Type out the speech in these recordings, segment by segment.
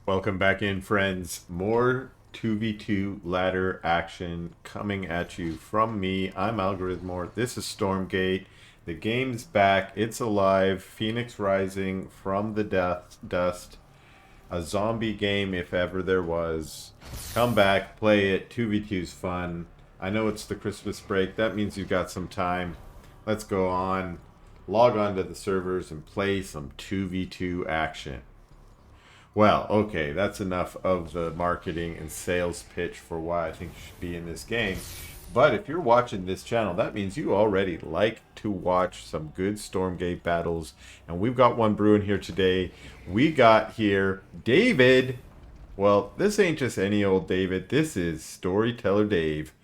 Welcome back in, friends. More 2v2 ladder action coming at you from me. I'm Algorithmore. This is Stormgate. The game's back. It's alive. Phoenix rising from the dust. A zombie game if ever there was. Come back, play it. 2v2's fun. I know it's the Christmas break. That means you've got some time. Let's go on. Log on to the servers and play some 2v2 action. Well, okay, that's enough of the marketing and sales pitch for why I think you should be in this game. But if you're watching this channel, that means you already like to watch some good Stormgate battles. And we've got one brewing here today. We got here David. Well, this ain't just any old David. This is Storyteller Dave.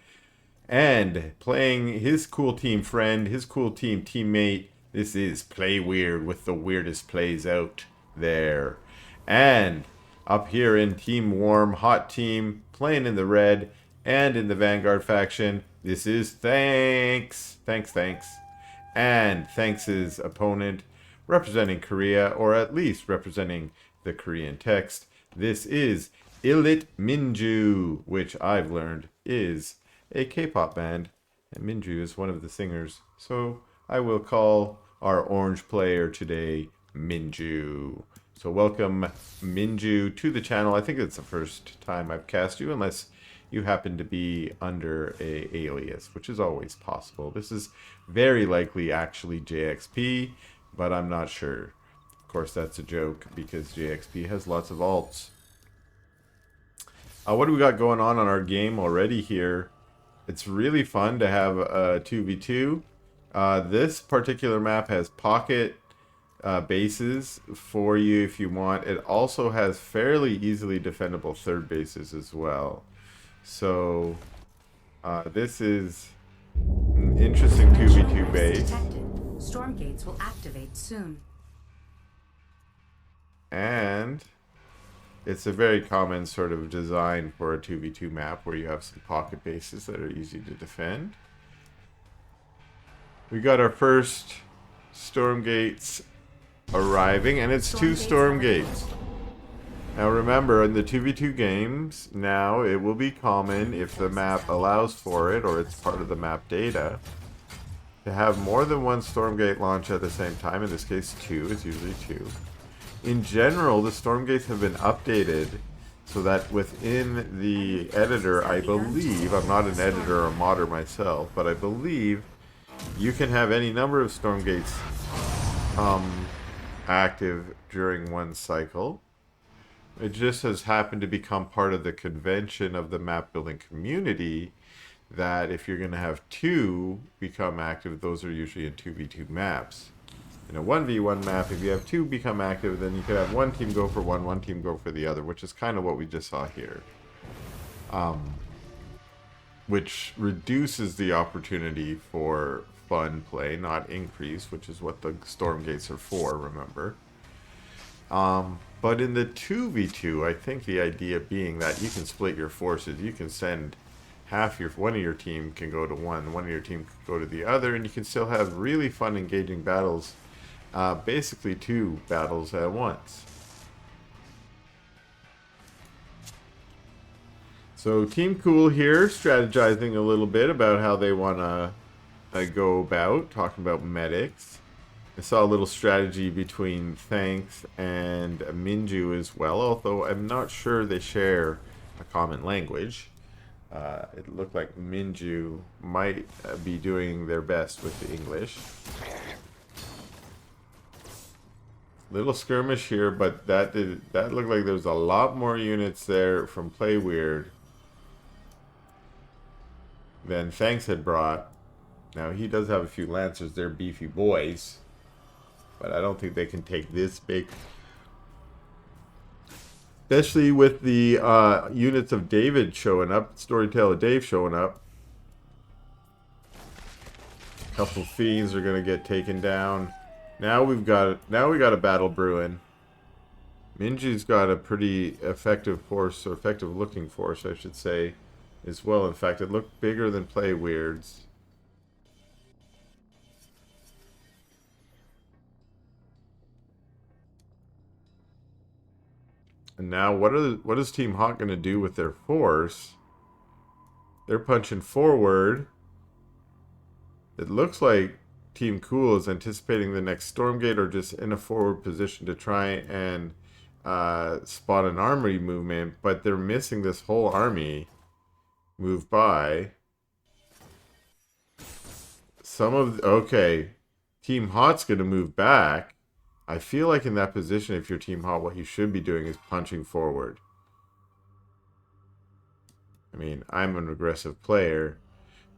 And playing his cool team friend, his cool team teammate. This is playWeird with the weirdest plays out there. And up here in Team Warm, Hot Team, playing in the red and in the Vanguard faction, this is Thanks. Thanks. And Thanks' opponent, representing Korea, or at least representing the Korean text, this is ILLITMinju, which I've learned is a K-pop band, and Minju is one of the singers. So I will call our orange player today Minju. So welcome Minju to the channel. I think it's the first time I've cast you, unless you happen to be under a alias, which is always possible. This is very likely actually JXP, but I'm not sure. Of course, that's a joke because JXP has lots of alts. What do we got going on our game already here? It's really fun to have a 2v2. This particular map has pocket bases for you if you want. It also has fairly easily defendable third bases as well. So this is an interesting 2v2 base. Stormgates will activate soon. And it's a very common sort of design for a 2v2 map where you have some pocket bases that are easy to defend. We got our first Stormgates arriving, and it's two Stormgates. Now remember, in the 2v2 games, now it will be common, if the map allows for it, or it's part of the map data, to have more than one Stormgate launch at the same time. In this case, two. It's usually two. In general, the Stormgates have been updated so that within the editor, I believe, I'm not an editor or modder myself, but I believe you can have any number of Stormgates active during one cycle. It just has happened to become part of the convention of the map building community that if you're going to have two become active, those are usually in 2v2 maps. In a 1v1 map, if you have two become active, then you could have one team go for one team go for the other, which is kind of what we just saw here. Which reduces the opportunity for fun play, not increase, which is what the Stormgates are for, remember. But in the 2v2, I think the idea being that you can split your forces. You can send one of your team can go to one of your team can go to the other, and you can still have really fun engaging battles. Basically two battles at once. So Team Cool here, strategizing a little bit about how they want to go about, talking about medics. I saw a little strategy between Thanks and Minju as well, although I'm not sure they share a common language. It looked like Minju might be doing their best with the English. Little skirmish here, but that looked like there was a lot more units there from playWeird than Thanks had brought. Now he does have a few lancers, they're beefy boys, but I don't think they can take this big, especially with the units of David showing up, Storyteller Dave showing up. A couple fiends are gonna get taken down. Now we got a battle brewing. Minju's got a pretty effective force, or effective looking force, I should say, as well. In fact, it looked bigger than playWeird's. And now what is Team Hawk going to do with their force? They're punching forward. It looks like Team Cool is anticipating the next Stormgate or just in a forward position to try and spot an army movement, but they're missing this whole army move by. Okay, Team Hot's going to move back. I feel like in that position, if you're Team Hot, what you should be doing is punching forward. I mean, I'm an aggressive player,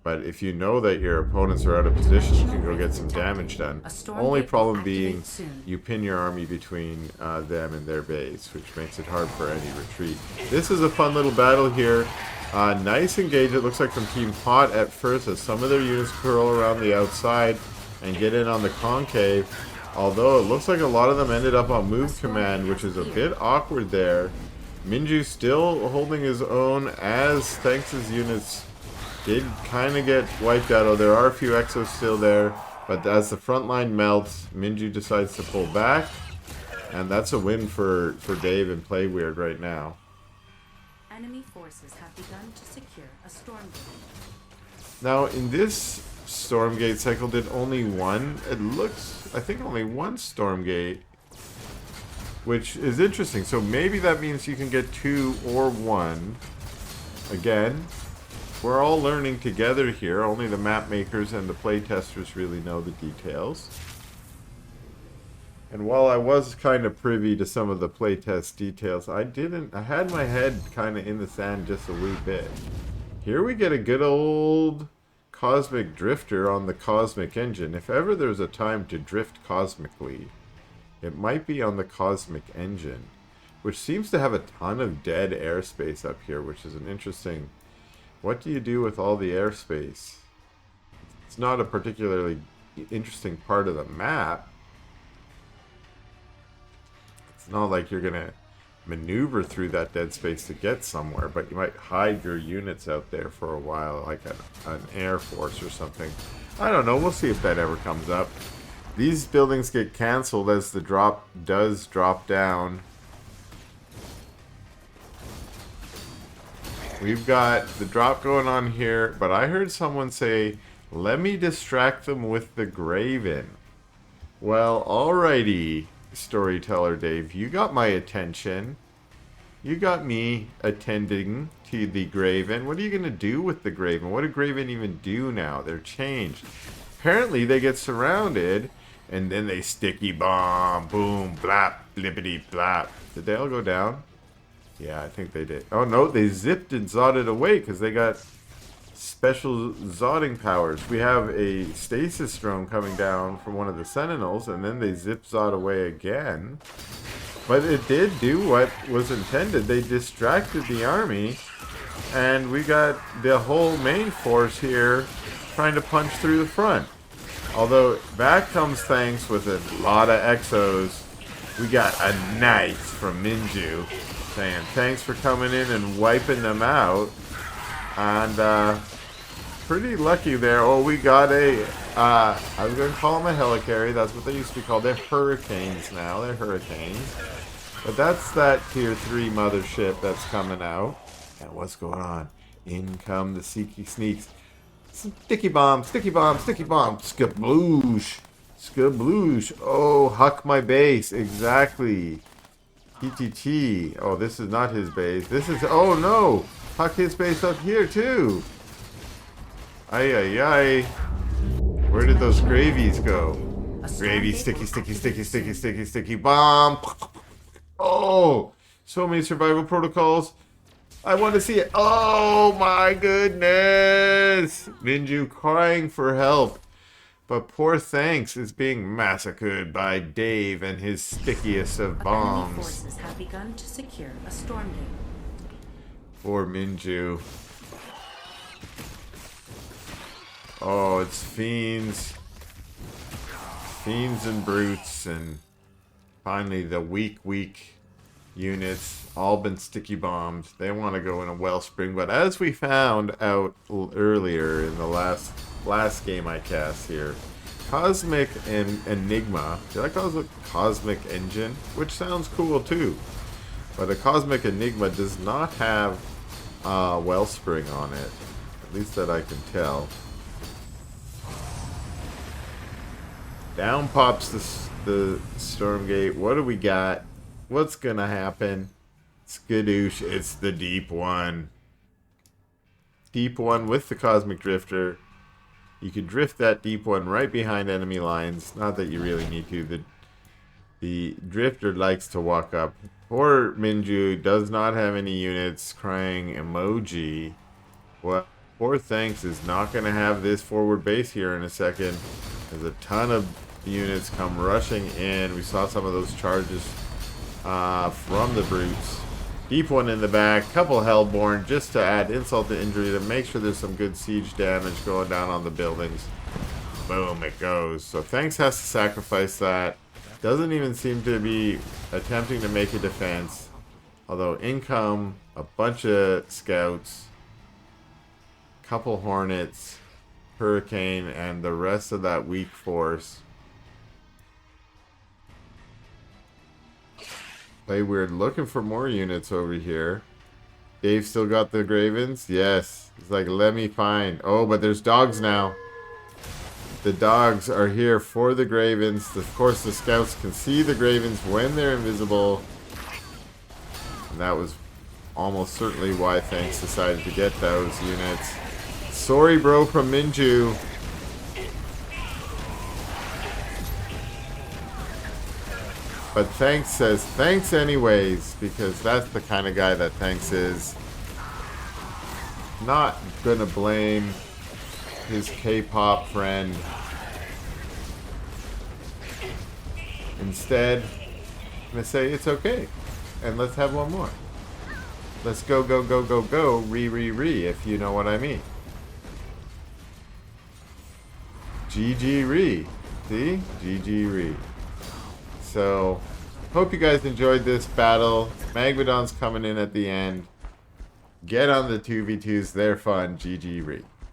but if you know that your opponents are out of position, you can go get some damage done. Only problem being you pin your army between them and their base, which makes it hard for any retreat. This is a fun little battle here. Nice engage, it looks like, from Team Hot at first, as some of their units curl around the outside and get in on the concave. Although it looks like a lot of them ended up on move command, which is a bit awkward there. Minju still holding his own, as Thanks' units did kind of get wiped out. Oh, there are a few exos still there, but as the front line melts, Minju decides to pull back, and that's a win for Dave and playWeird right now. Enemy forces have begun to secure a Stormgate. Now, in this Stormgate cycle, did only one? It looks, I think, only one Stormgate, which is interesting. So maybe that means you can get 2 or 1. Again, we're all learning together here. Only the map makers and the play testers really know the details. And while I was kind of privy to some of the playtest details, I had my head kind of in the sand just a wee bit. Here we get a good old Cosmic Drifter on the Cosmic Engine. If ever there's a time to drift cosmically, it might be on the Cosmic Engine, which seems to have a ton of dead airspace up here, which is an interesting... What do you do with all the airspace? It's not a particularly interesting part of the map. It's not like you're going to maneuver through that dead space to get somewhere, but you might hide your units out there for a while, like an air force or something. I don't know. We'll see if that ever comes up. These buildings get cancelled as the drop does drop down. We've got the drop going on here, but I heard someone say, let me distract them with the Graven. Well, alrighty, Storyteller Dave, you got my attention. You got me attending to the Graven. What are you going to do with the Graven? What do Graven even do now? They're changed. Apparently they get surrounded, and then they sticky bomb, boom, blap, blippity blap. Did they all go down? Yeah, I think they did. Oh no, they zipped and zodded away because they got special zodding powers. We have a stasis drone coming down from one of the Sentinels, and then they zip zod away again. But it did do what was intended. They distracted the army, and we got the whole main force here trying to punch through the front. Although back comes Thanks with a lot of exos. We got a knife from Minju saying thanks for coming in and wiping them out. And pretty lucky there. Oh, we got a I was going to call them a helicarrier. That's what they used to be called. They're hurricanes now. They're hurricanes. But that's that tier 3 mothership that's coming out. And what's going on? In come the Seeky Sneaks. Sticky bomb, sticky bomb, sticky bomb. Skabloosh. Skabloosh. Oh, huck my base. Exactly. PTT. Oh, this is not his base. This is... Oh, no. Huck his base up here, too. Ay, ay, ay. Where did those gravies go? Gravy, sticky, sticky, sticky, sticky, sticky, sticky bomb. Oh, so many survival protocols. I want to see it. Oh, my goodness. Minju crying for help. But poor Thanks is being massacred by Dave and his stickiest of bombs. Enemy forces have begun to secure a Stormgate. Poor Minju. Oh, it's fiends. Fiends and brutes, and finally the weak units all been sticky bombed. They want to go in a wellspring, but as we found out earlier in the last game I cast here, Cosmic and Enigma, did I call it Cosmic Engine? Which sounds cool too. But a Cosmic Enigma does not have Wellspring on it. At least that I can tell. Down pops the Stormgate. What do we got? What's gonna happen? Skadoosh. It's the deep one. Deep one with the Cosmic Drifter. You could drift that deep one right behind enemy lines. Not that you really need to. The Drifter likes to walk up. Poor Minju does not have any units. Crying emoji. Well, poor Thanks is not going to have this forward base here in a second. There's a ton of units come rushing in. We saw some of those charges from the Brutes. Deep one in the back. Couple Hellborn just to add insult to injury to make sure there's some good siege damage going down on the buildings. Boom, it goes. So Thanks has to sacrifice that. Doesn't even seem to be attempting to make a defense. Although in come a bunch of scouts, couple Hornets, Hurricane, and the rest of that weak force. playWeird looking for more units over here. Dave still got the Gravens? Yes. He's like, let me find. Oh, but there's dogs now. The dogs are here for the Gravens. Of course, the scouts can see the Gravens when they're invisible. And that was almost certainly why Thanks decided to get those units. Sorry, bro, from Minju. But Thanks says thanks anyways, because that's the kind of guy that Thanks is. Not gonna blame his K-pop friend. Instead, I'm gonna say it's okay. And let's have one more. Let's go, go, go, go, go, re, if you know what I mean. GG re. See? GG re. So, hope you guys enjoyed this battle. Magmadon's coming in at the end. Get on the 2v2s. They're fun. GG re.